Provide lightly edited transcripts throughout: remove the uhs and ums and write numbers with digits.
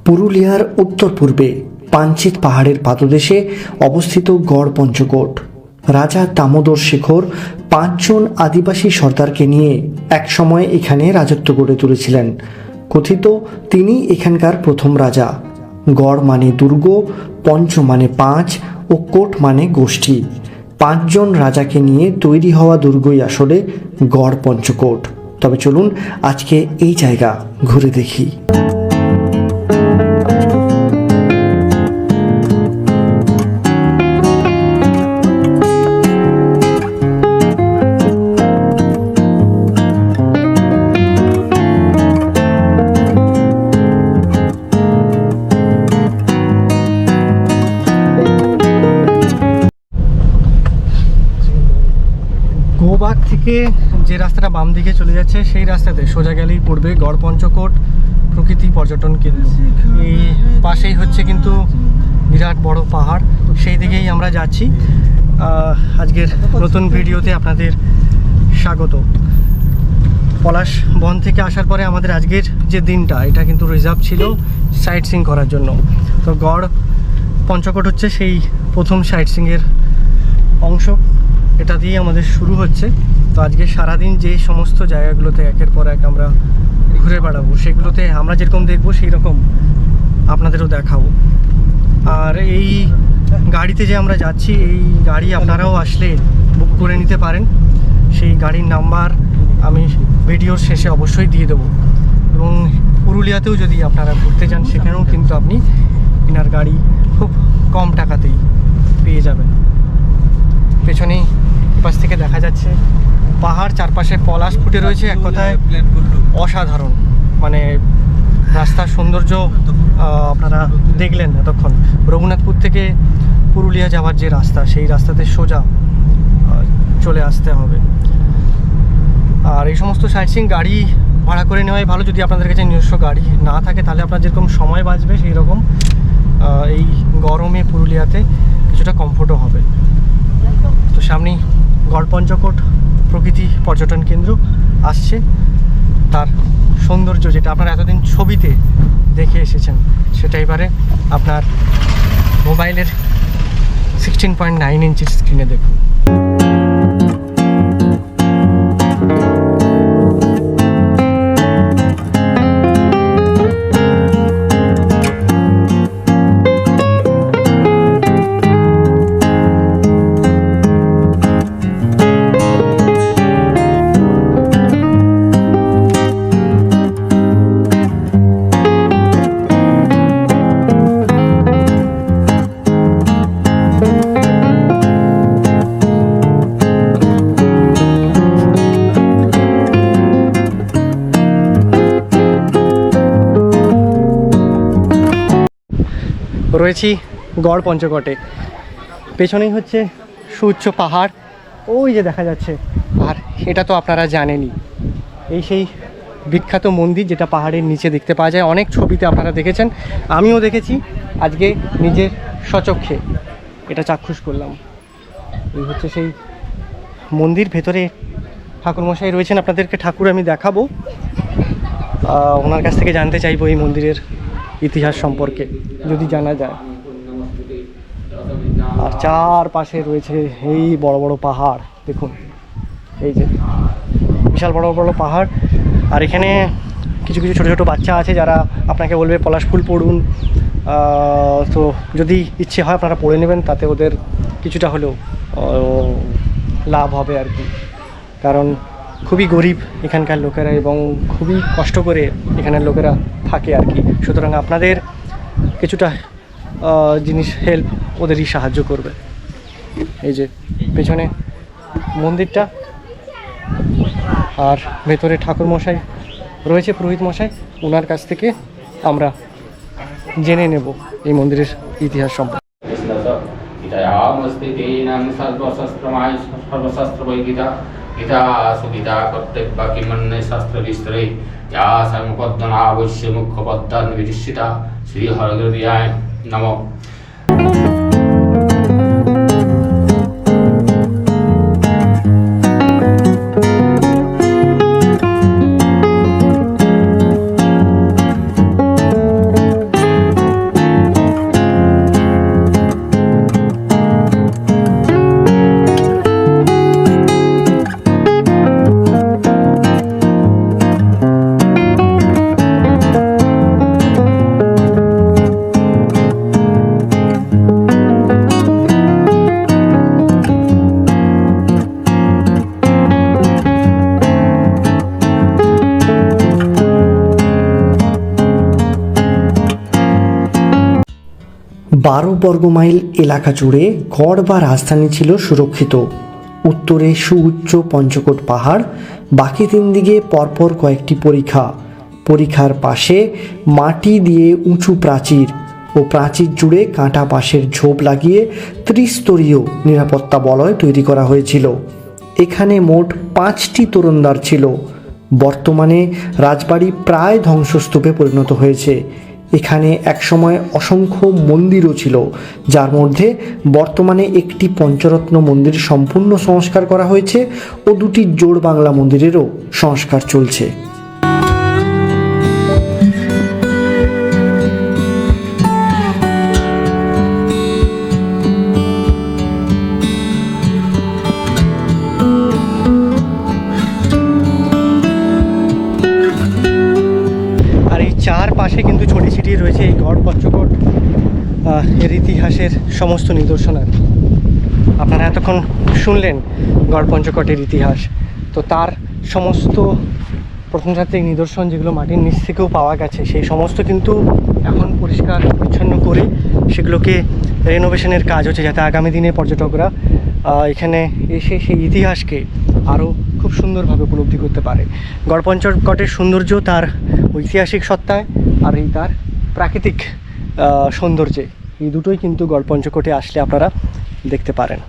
পুরুলিয়ার উত্তর পূর্বে পাঞ্চেত পাহাড়ের পাদদেশে অবস্থিত গড় পঞ্চকোট। রাজা দামোদর শেখর 5 জন আদিবাসী সর্দারকে নিয়ে একসময় এখানে রাজত্ব গড়ে তুলেছিলেন। কথিত তিনি এখানকার প্রথম রাজা। গড় মানে দুর্গ, পঞ্চ মানে 5 ও কোট মানে গোষ্ঠী। 5 জন রাজাকে নিয়ে তৈরি হওয়া দুর্গই আসলে গড় পঞ্চকোট। তবে চলুন আজকে এই জায়গা ঘুরে দেখি। গোবাগ থেকে যে রাস্তাটা বাম দিকে চলে যাচ্ছে সেই রাস্তাতে সোজা গেলেই পড়বে গড় পঞ্চকোট প্রকৃতি পর্যটন কেন্দ্র। এই পাশেই হচ্ছে কিন্তু বিরাট বড় পাহাড়, সেই দিকেই আমরা যাচ্ছি। আজকের নতুন ভিডিওতে আপনাদের স্বাগত। পলাশ বন থেকে আসার পরে আমাদের আজকের যে দিনটা, এটা কিন্তু রিজার্ভ ছিল সাইট সিইং করার জন্য। তো গড় পঞ্চকোট হচ্ছে সেই প্রথম সাইট সিইংয়ের অংশ, এটা দিয়ে আমাদের শুরু হচ্ছে। তো আজকে সারাদিন যে সমস্ত জায়গাগুলোতে একের পর এক আমরা ঘুরে বেড়াবো, সেগুলোতে আমরা যেরকম দেখবো সেই রকম আপনাদেরও দেখাবো। আর এই গাড়িতে যে আমরা যাচ্ছি, এই গাড়ি আপনারাও আসলে বুক করে নিতে পারেন। সেই গাড়ির নাম্বার আমি ভিডিওর শেষে অবশ্যই দিয়ে দেবো। এবং পুরুলিয়াতেও যদি আপনারা ঘুরতে যান, সেখানেও কিন্তু আপনি ইনার গাড়ি খুব কম টাকাতেই পেয়ে যাবেন। পেছনেই পাশ থেকে দেখা যাচ্ছে পাহাড়, চারপাশে পলাশ ফুটে রয়েছে। এক কথায় অসাধারণ, মানে রাস্তার সৌন্দর্য আপনারা দেখলেন এতক্ষণ। রঘুনাথপুর থেকে পুরুলিয়া যাওয়ার যে রাস্তা, সেই রাস্তাতে সোজা চলে আসতে হবে। আর এই সমস্ত সাইট সিইং গাড়ি ভাড়া করে নেওয়াই ভালো। যদি আপনাদের কাছে নিজস্ব গাড়ি না থাকে, তাহলে আপনার যেরকম সময় বাঁচবে, সেই রকম এই গরমে পুরুলিয়াতে কিছুটা কমফোর্টও হবে। তো সামনেই গড় পঞ্চকোট প্রকৃতি পর্যটন কেন্দ্র আসছে। তার সৌন্দর্য যেটা আপনারা এতদিন ছবিতে দেখে এসেছেন, সেটা এবারে আপনার মোবাইলের 16.9 ইঞ্চির স্ক্রিনে দেখুন। রয়েছি গড় পঞ্চকোটে। পেছনেই হচ্ছে সুউচ্চ পাহাড়, ওই যে দেখা যাচ্ছে। আর এটা তো আপনারা জানেনই, এই সেই বিখ্যাত মন্দির যেটা পাহাড়ের নিচে দেখতে পাওয়া যায়। অনেক ছবিতে আপনারা দেখেছেন, আমিও দেখেছি, আজকে নিজের স্বচক্ষে এটা চাক্ষুষ করলাম। এই হচ্ছে সেই মন্দির। ভেতরে ঠাকুরমশাই রয়েছেন, আপনাদেরকে ঠাকুর আমি দেখাবো। ওনার কাছ থেকে জানতে চাইবো এই মন্দিরের ইতিহাস সম্পর্কে, যদি জানা যায়। আর চারপাশে রয়েছে এই বড় বড় পাহাড়, দেখুন এই যে বিশাল বড় বড় পাহাড়। আর এখানে কিছু কিছু ছোটো ছোটো বাচ্চা আছে যারা আপনাকে বলবে পলাশ ফুল পড়ুন। তো যদি ইচ্ছে হয় আপনারা পড়ে নেবেন, তাতে ওদের কিছুটা হলেও লাভ হবে আর কি। কারণ খুবই গরিব এখানকার লোকেরা এবং খুবই কষ্ট করে এখানের লোকেরা থাকে আর কি। সুতরাং আপনাদের কিছুটা জিনিস হেল্প ওদেরই সাহায্য করবে। এই যে পেছনে মন্দিরটা, আর ভেতরে ঠাকুর মশাই রয়েছে, পুরোহিত মশাই। ওনার কাছ থেকে আমরা জেনে নেব এই মন্দিরের ইতিহাস সম্পর্কে। গীতা সুগীতা কর্তব্য কিমন্নে শাস্ত্র বিস্তরে যা সমপদ্মনা অবশ্য মুখ্য পদ্মান বিধিষ্ঠিতা শ্রী হরগ্রদিয়ায় নমঃ। 12 বর্গমাইল এলাকা জুড়ে গড় বা রাজধানী ছিল সুরক্ষিত। উত্তরে সুউচ্চ পঞ্চকোট পাহাড়, বাকি 3 দিকে পরপর কয়েকটি পরিখার পাশে মাটি দিয়ে উঁচু প্রাচীর ও প্রাচীর জুড়ে কাঁটা বাঁশের ঝোপ লাগিয়ে ত্রিস্তরীয় নিরাপত্তা বলয় তৈরি করা হয়েছিল। এখানে মোট 5টি তোরণদ্বার ছিল। বর্তমানে রাজবাড়ি প্রায় ধ্বংসস্তূপে পরিণত হয়েছে। এখানে একসময় অসংখ্য মন্দিরও ছিল, যার মধ্যে বর্তমানে একটি পঞ্চরত্ন মন্দির সম্পূর্ণ সংস্কার করা হয়েছে ও 2টি জোড় বাংলা মন্দিরেরও সংস্কার চলছে। চারপাশে কিন্তু ছড়িয়ে ছিটিয়ে রয়েছে এই গড় পঞ্চকোট এর ইতিহাসের সমস্ত নিদর্শন। আর আপনারা এতক্ষণ শুনলেন গড় পঞ্চকোটের ইতিহাস, তো তার সমস্ত প্রত্নতাত্ত্বিক নিদর্শন যেগুলো মাটির নিচ থেকেও পাওয়া গেছে, সেই সমস্ত কিন্তু এখন পরিষ্কার পরিচ্ছন্ন করে সেগুলোকে রেনোভেশনের কাজ হচ্ছে, যাতে আগামী দিনে পর্যটকরা এখানে এসে সেই ইতিহাসকে আরও খুব সুন্দরভাবে উপলব্ধি করতে পারে। গড় পঞ্চকোটের সৌন্দর্য তার ঐতিহাসিক সত্তায় আর এই তার প্রাকৃতিক সৌন্দর্যে, এই দুটোই কিন্তু গড় পঞ্চকোটে আসলে আপনারা দেখতে পারেন।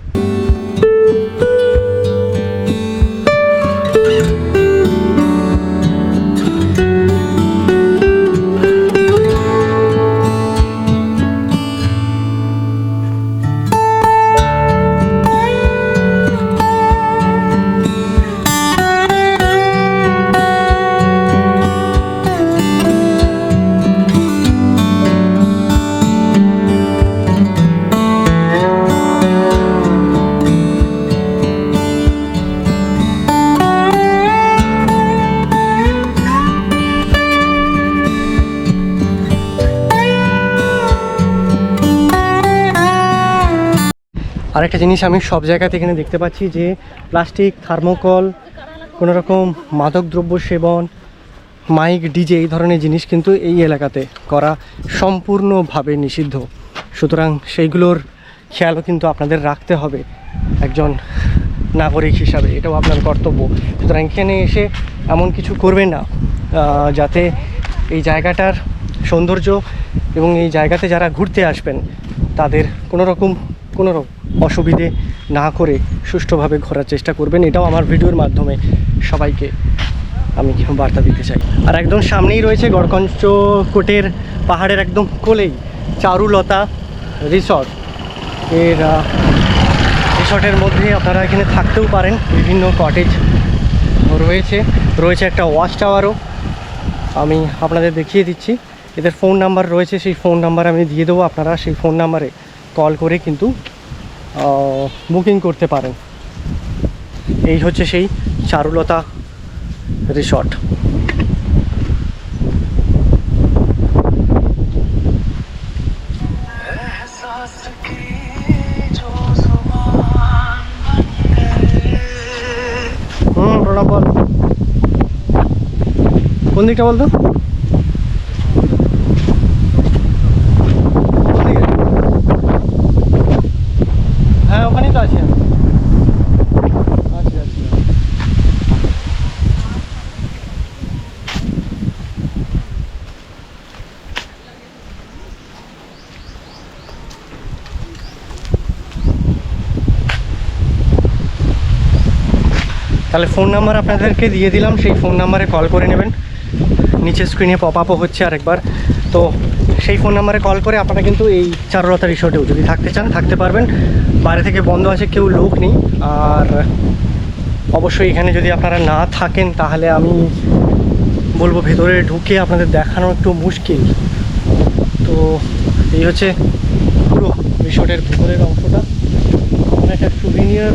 আরেকটা জিনিস আমি সব জায়গাতে এখানে দেখতে পাচ্ছি যে প্লাস্টিক, থার্মোকল, কোনো রকম মাদকদ্রব্য সেবন, মাইক, ডিজে, এই ধরনের জিনিস কিন্তু এই এলাকাতে করা সম্পূর্ণভাবে নিষিদ্ধ। সুতরাং সেইগুলোর খেয়ালও কিন্তু আপনাদের রাখতে হবে একজন নাগরিক হিসাবে, এটাও আপনার কর্তব্য। সুতরাং এখানে এসে এমন কিছু করবেন না যাতে এই জায়গাটার সৌন্দর্য এবং এই জায়গাতে যারা ঘুরতে আসবেন তাদের কোনো রকম অসুবিধে না করে সুষ্ঠুভাবে ঘোরার চেষ্টা করবেন। এটাও আমার ভিডিওর মাধ্যমে সবাইকে আমি বার্তা দিতে চাই। আর একদম সামনেই রয়েছে গড় পঞ্চকোটের পাহাড়ের একদম কোলেই চারুলতা রিসর্ট। এর রিসর্টের মধ্যে আপনারা এখানে থাকতেও পারেন, বিভিন্ন কটেজ রয়েছে একটা ওয়াচ টাওয়ারও আমি আপনাদের দেখিয়ে দিচ্ছি। এদের ফোন নাম্বার রয়েছে, সেই ফোন নাম্বার আমি দিয়ে দেবো, আপনারা সেই ফোন নাম্বারে কল করে কিন্তু বুকিং করতে পারেন। এই হচ্ছে সেই চারুলতা রিসর্ট। প্রণাম বল, কোন দিকটা বলতো? হ্যাঁ, ওখানেই তো আছি আমি। আচ্ছা। তাহলে ফোন নাম্বার আপনাদেরকে দিয়ে দিলাম, সেই ফোন নাম্বারে কল করে নেবেন। নিচে স্ক্রিনে পপ আপও হচ্ছে আরেকবার, তো সেই ফোন নাম্বারে কল করে আপনারা কিন্তু এই চারুলতা রিসর্টেও যদি থাকতে চান থাকতে পারবেন। বাইরে থেকে বন্ধ আছে, কেউ লোক নেই। আর অবশ্যই এখানে যদি আপনারা না থাকেন তাহলে আমি বলবো ভেতরে ঢুকে আপনাদের দেখানো একটু মুশকিল। তো এই হচ্ছে পুরো রিসর্টের ভেতরের অংশটা। একটা সুভিনিয়ার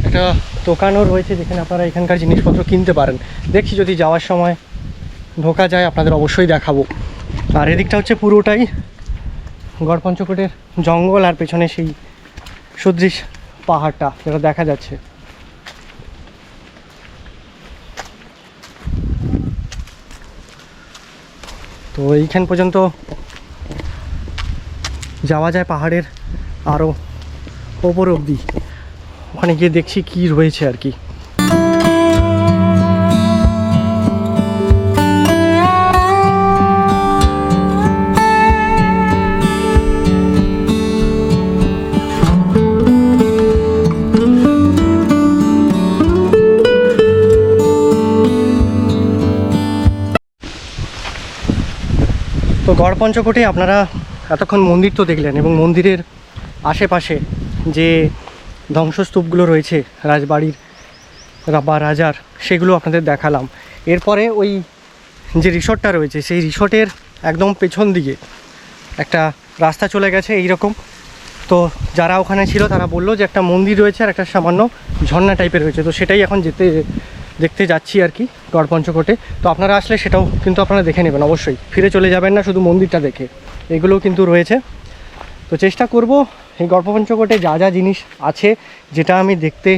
একটা দোকানও রয়েছে যেখানে আপনারা এখানকার জিনিসপত্র কিনতে পারেন। দেখছি যদি যাওয়ার সময় ঢোকা যায় আপনাদের অবশ্যই দেখাবো। আর এদিকটা হচ্ছে পুরোটাই গড় পঞ্চকোটের জঙ্গল, আর পেছনে সেই সদৃশ পাহাড়টা যেটা দেখা যাচ্ছে। তো এইখান পর্যন্ত যাওয়া যায় পাহাড়ের আরও ওপর অবধি। ওখানে গিয়ে দেখছি কি রয়েছে আর কি। তো গড়পঞ্চকোটে আপনারা এতক্ষণ মন্দির তো দেখলেন, এবং মন্দিরের আশেপাশে যে ধ্বংসস্তূপগুলো রয়েছে রাজবাড়ির বা রাজার, সেগুলো আপনাদের দেখালাম। এরপরে ওই যে রিসর্টটা রয়েছে সেই রিসর্টের একদম পেছন দিকে একটা রাস্তা চলে গেছে এই রকম। তো যারা ওখানে ছিল তারা বললো যে একটা মন্দির রয়েছে আর একটা সামান্য ঝর্ণা টাইপের রয়েছে। তো সেটাই এখন দেখতে যাচ্ছি আর কি গড়পঞ্চকোটে। তো আপনারা আসলে সেটাও কিন্তু আপনারা দেখে নেবেন, অবশ্যই ফিরে চলে যাবেন না শুধু মন্দিরটা দেখে, এগুলোও কিন্তু রয়েছে। তো চেষ্টা করব এই গড়পঞ্চকোটে যা যা জিনিস আছে যেটা আমি দেখতে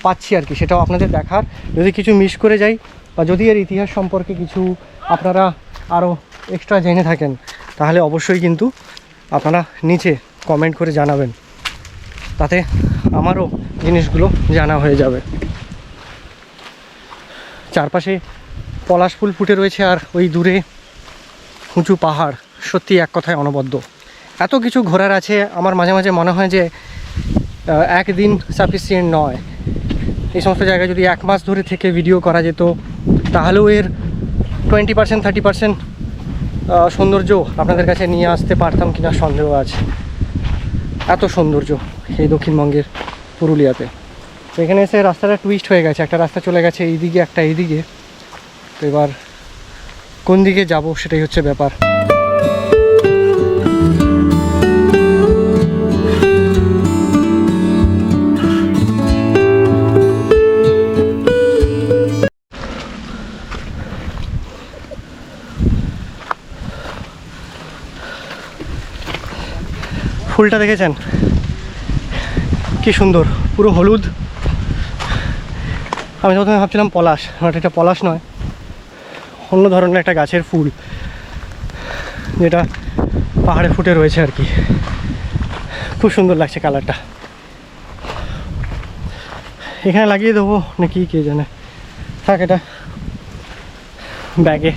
পাচ্ছি আর কি সেটাও আপনাদের দেখার। যদি কিছু মিস করে যাই বা যদি এর ইতিহাস সম্পর্কে কিছু আপনারা আরও এক্সট্রা জেনে থাকেন তাহলে অবশ্যই কিন্তু আপনারা নিচে কমেন্ট করে জানাবেন, তাতে আমারও জিনিসগুলো জানা হয়ে যাবে। চারপাশে পলাশ ফুল ফুটে রয়েছে আর ওই দূরে উঁচু পাহাড়, সত্যি এক কথায় অনবদ্য। এত কিছু ঘোরার আছে, আমার মাঝে মাঝে মনে হয় যে একদিন সাফিসিয়েন্ট নয়। এই সমস্ত জায়গায় যদি 1 মাস ধরে থেকে ভিডিও করা যেত তাহলেও এর 20% 30% সৌন্দর্য আপনাদের কাছে নিয়ে আসতে পারতাম কিনা সন্দেহ আছে। এত সৌন্দর্য এই দক্ষিণবঙ্গের পুরুলিয়াতে। তো এখানে এসে রাস্তাটা টুইস্ট হয়ে গেছে, একটা রাস্তা চলে গেছে এইদিকে, একটা এইদিকে। তো এবার কোন দিকে যাব সেটাই হচ্ছে ব্যাপার। ফুলটা দেখেছেন কি সুন্দর, পুরো হলুদ। আমি প্রথমে ভাবছিলাম পলাশ, বাট এটা পলাশ নয়, অন্য ধরনের একটা গাছের ফুল যেটা পাহাড়ে ফুটে রয়েছে আর কি। খুব সুন্দর লাগছে কালারটা। এখানে লাগিয়ে দেবো নাকি কে জানে, থাক এটা ব্যাগে।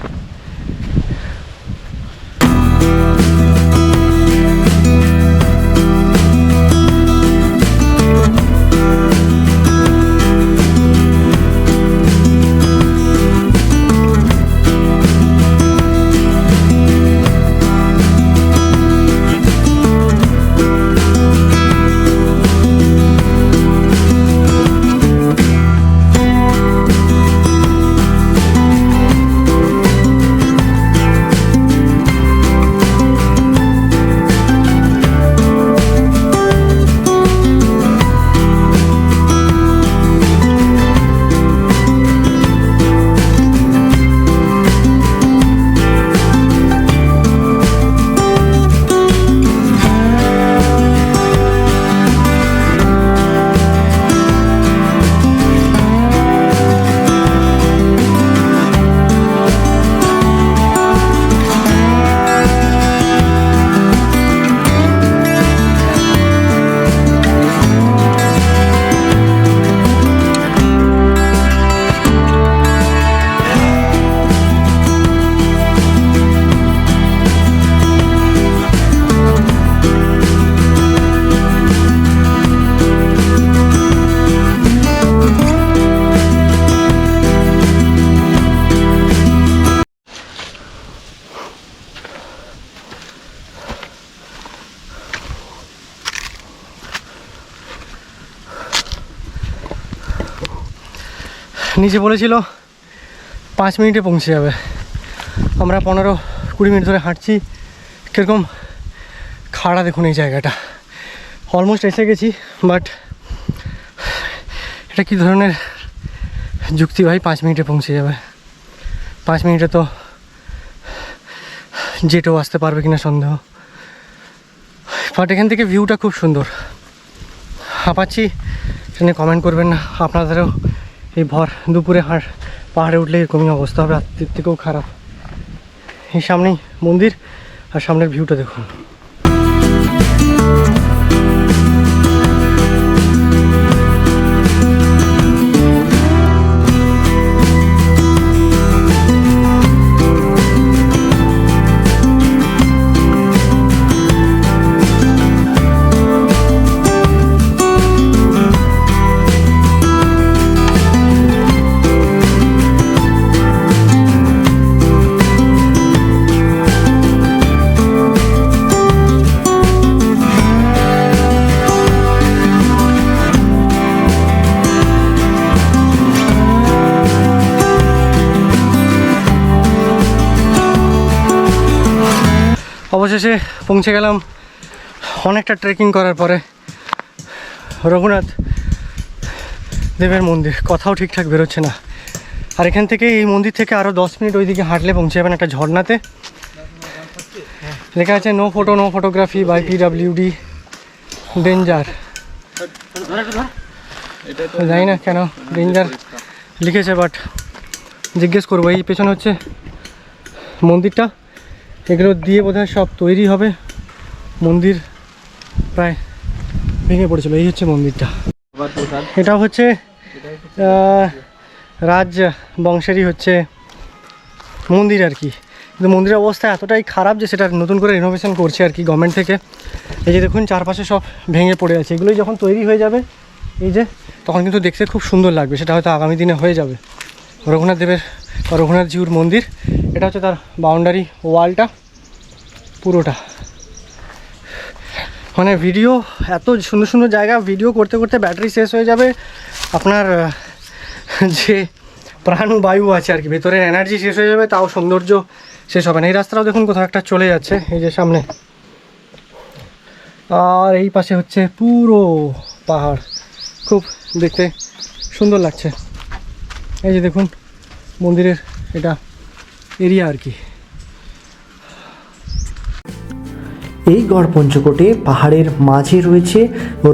নিচে বলেছিল 5 মিনিটে পৌঁছে যাবে, আমরা 15-20 মিনিট ধরে হাঁটছি। কীরকম খাড়া দেখুন এই জায়গাটা, অলমোস্ট এসে গেছি। বাট এটা কী ধরনের যুক্তি ভাই, 5 মিনিটে পৌঁছে যাবে? 5 মিনিটে তো জেটেও আসতে পারবে কিনা সন্দেহ। বাট এখান থেকে ভিউটা খুব সুন্দর। হাঁপাচ্ছি সেখানে কমেন্ট করবেন না, আপনাদেরও এই ভর দুপুরে পাহাড়ে উঠলে এরকমই অবস্থা হবে, রাত্রির থেকেও খারাপ। এই সামনেই মন্দির আর সামনের ভিউটা দেখুন। অবশেষে পৌঁছে গেলাম অনেকটা ট্রেকিং করার পরে রঘুনাথ দেবের মন্দির। কথাও ঠিকঠাক বেরোচ্ছে না। আর এখান থেকে এই মন্দির থেকে আরও 10 মিনিট ওইদিকে হাঁটলে পৌঁছে যাবেন একটা ঝর্ণাতে। লেখা আছে no photo no photography by PWD danger. জানি না কেন ডেঞ্জার লিখেছে, বাট জিজ্ঞেস করবো। এই পেছনে হচ্ছে মন্দিরটা, এগুলো দিয়ে বোধহয় সব তৈরি হবে। মন্দির প্রায় ভেঙে পড়েছিল। এই হচ্ছে মন্দিরটা। এটা হচ্ছে রাজ বংশেরই হচ্ছে মন্দির আর কি, কিন্তু মন্দিরের অবস্থা এতটাই খারাপ যে সেটা নতুন করে রিনোভেশন করছে আর কি গভর্নমেন্ট থেকে। এই যে দেখুন চারপাশে সব ভেঙে পড়ে আছে। এগুলোই যখন তৈরি হয়ে যাবে এই যে, তখন কিন্তু দেখতে খুব সুন্দর লাগবে। সেটা হয়তো আগামী দিনে হয়ে যাবে। রঘুনাথ দেবের রঘুনাথ জিউর মন্দির। এটা হচ্ছে তার বাউন্ডারি ওয়ালটা পুরোটা। মানে ভিডিও, এত সুন্দর সুন্দর জায়গা ভিডিও করতে করতে ব্যাটারি শেষ হয়ে যাবে। আপনার যে প্রাণবায়ু আছে আর কি, ভেতরের এনার্জি শেষ হয়ে যাবে, তাও সৌন্দর্য শেষ হবে না। এই রাস্তাটাও দেখুন কোথাও একটা চলে যাচ্ছে এই যে সামনে। আর এই পাশে হচ্ছে পুরো পাহাড়, খুব দেখতে সুন্দর লাগছে। এই যে দেখুন মন্দিরের এটা এরিয়া আর কি। এই গড় পঞ্চকোটে পাহাড়ের মাঝে রয়েছে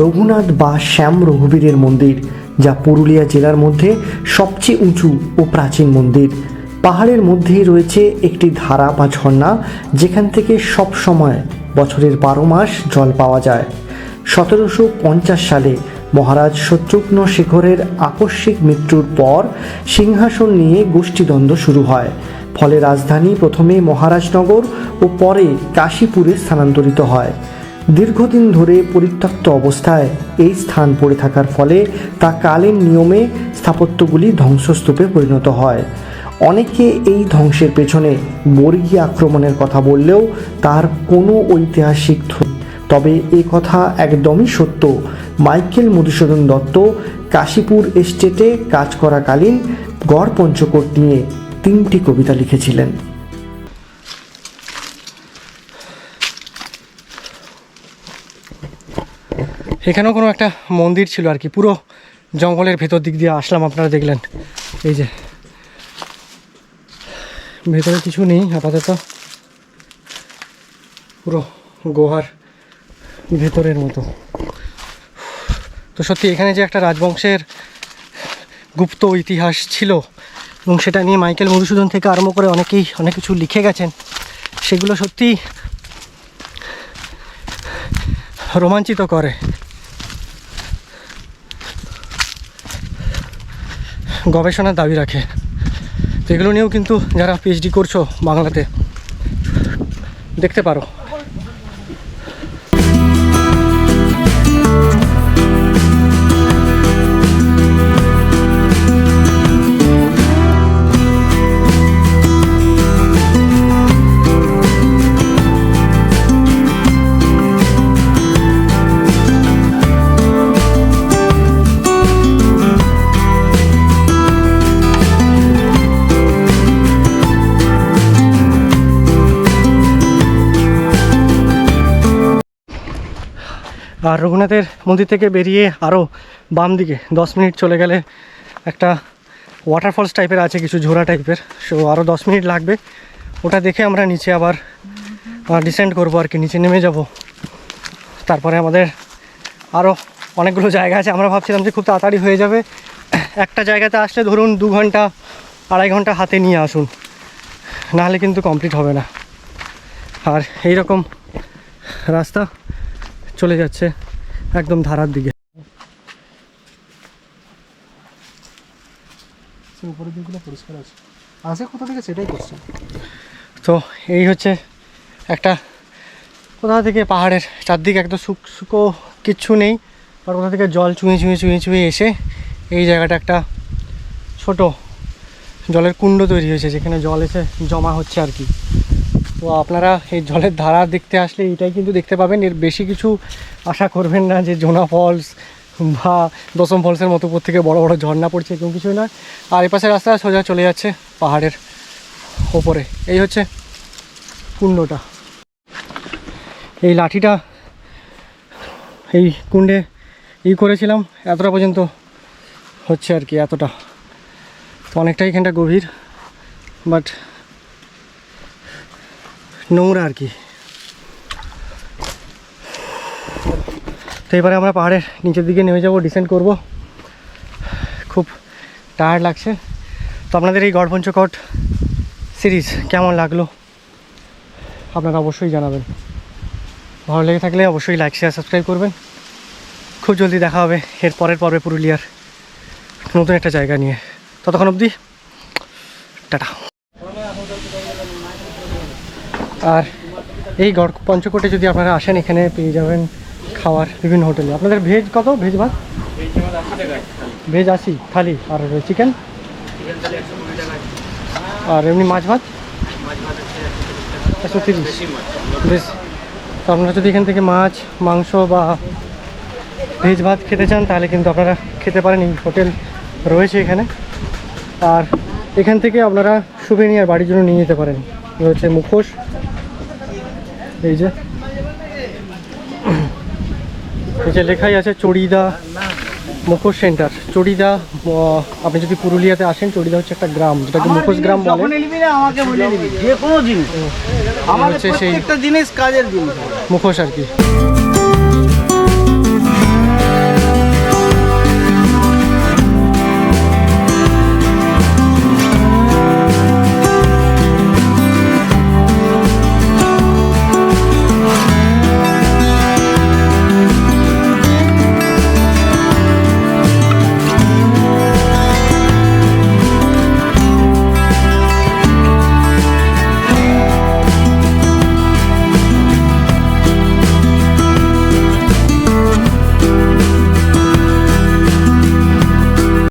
রঘুনাথ বা শ্যাম রঘুবীরের মন্দির, যা পুরুলিয়া জেলার মধ্যে সবচেয়ে উঁচু ও প্রাচীন মন্দির। পাহাড়ের মধ্যেই রয়েছে একটি ধারা বা ঝর্ণা, যেখান থেকে সব সময় বছরের 12 মাস জল পাওয়া যায়। 1750 সালে মহারাজ শত্রুঘ্ন শেখরের আকস্মিক মৃত্যুর পর সিংহাসন নিয়ে গোষ্ঠীদ্বন্দ্ব শুরু হয়। ফলে রাজধানী প্রথমে মহারাজনগর ও পরে কাশীপুরে স্থানান্তরিত হয়। দীর্ঘদিন ধরে পরিত্যক্ত অবস্থায় এই স্থান পড়ে থাকার ফলে তা কালের নিয়মে স্থাপত্যগুলি ধ্বংসস্তূপে পরিণত হয়। অনেকে এই ধ্বংসের পেছনে বর্গী আক্রমণের কথা বললেও তার কোনো ঐতিহাসিক তবে এ কথা একদমই সত্য। মাইকেল মধুসূদন দত্ত কাশীপুর এস্টেটে কাজ করাকালীন গড় পঞ্চকোট নিয়ে 3টি কবিতা লিখেছিলেন। এখানেও কোনো একটা মন্দির ছিল আর কি। পুরো জঙ্গলের ভেতর দিক দিয়ে আসলাম, আপনারা দেখলেন। এই যে ভেতরে কিছু নেই আপাতত, পুরো গুহার ভেতরের মতো। তো সত্যি এখানে যে একটা রাজবংশের গুপ্ত ইতিহাস ছিল, এবং সেটা নিয়ে মাইকেল মধুসূদন থেকে আরম্ভ করে অনেকেই অনেক কিছু লিখে গেছেন, সেগুলো সত্যি রোমাঞ্চিত করে। গবেষণার দাবি রাখে। তো এগুলো নিয়েও কিন্তু যারা PhD করছো বাংলাতে, দেখতে পারো। আর রঘুনাথের মন্দির থেকে বেরিয়ে আরও বাম দিকে 10 মিনিট চলে গেলে একটা ওয়াটারফলস টাইপের আছে, কিছু ঝোড়া টাইপের। সো আরও 10 মিনিট লাগবে। ওটা দেখে আমরা নিচে আবার ডিসেন্ড করবো আর কি, নিচে নেমে যাব। তারপরে আমাদের আরও অনেকগুলো জায়গা আছে। আমরা ভাবছিলাম যে খুব তাড়াতাড়ি হয়ে যাবে। একটা জায়গাতে আসলে ধরুন 2 ঘন্টা 2.5 ঘন্টা হাতে নিয়ে আসুন, নাহলে কিন্তু কমপ্লিট হবে না। আর এই রকম রাস্তা চলে যাচ্ছে একদম ধারার দিকে। উপরের দিকগুলো পরিষ্কার আছে, আসে কোথা থেকে সেটাই করছে। তো এই হচ্ছে একটা কোথা থেকে পাহাড়ের চারদিকে একদম শুকো কিচ্ছু নেই, আর কোথা থেকে জল চুঁয়ে চুঁয়ে চুঁয়ে চুঁয়ে এসে এই জায়গাটা একটা ছোট জলের কুণ্ড তৈরি হয়েছে, যেখানে জল এসে জমা হচ্ছে আর কি। তো আপনারা এই জলের ধারা দেখতে আসলে এইটাই কিন্তু দেখতে পাবেন, এর বেশি কিছু আশা করবেন না যে জোনা ফলস বা দশম ফলসের মতো উপর থেকে বড় বড় ঝর্ণা পড়ছে, কেউ কিছুই নয়। আর এই পাশে রাস্তা সোজা চলে যাচ্ছে পাহাড়ের ওপরে। এই হচ্ছে কুণ্ডটা। এই লাঠিটা এই কুণ্ডে করেছিলাম, এতটা পর্যন্ত হচ্ছে আর কি, এতটা। তো অনেকটাই এখানটা গভীর, বাট নোংরা আর কি। তো এবারে আমরা পাহাড়ের নিচের দিকে নেমে যাব, ডিসেন্ড করব। খুব টায়ার্ড লাগছে। তো আপনাদের এই গড়পঞ্চকোট সিরিজ কেমন লাগলো আপনারা অবশ্যই জানাবেন। ভালো লেগে থাকলে অবশ্যই লাইক শেয়ার সাবস্ক্রাইব করবেন। খুব জলদি দেখা হবে এর পরের পর্বে পুরুলিয়ার নতুন একটা জায়গা নিয়ে। ততক্ষণ অবধি টাটা। আর এই গড়পঞ্চকোটে যদি আপনারা আসেন, এখানে পেয়ে যাবেন খাওয়ার বিভিন্ন হোটেলে। আপনাদের ভেজ কত? ভেজ ভাত ভেজ 80 থালি, আর চিকেন, আর এমনি মাছ ভাত 130 বেশ। তো আপনারা যদি এখান থেকে মাছ মাংস বা ভেজ ভাত খেতে চান, তাহলে কিন্তু আপনারা খেতে পারেন। এই হোটেল রয়েছে এখানে। আর এখান থেকে আপনারা সুভেনিয়ার বাড়ির জন্য নিয়ে যেতে পারেন। হচ্ছে মুখোশ, এই যে লেখাই আছে চড়িদা মুখোশ সেন্টার। চড়িদা, আপনি যদি পুরুলিয়াতে আসেন, চড়িদা হচ্ছে একটা গ্রাম, যেটাকে মুখোশ গ্রাম বলে। আমাকে বলে দিবি যে কোনো জিনিস, আমার হচ্ছে সেই প্রত্যেকটা জিনিস কাজের জিনিস। মুখোশ আর কি।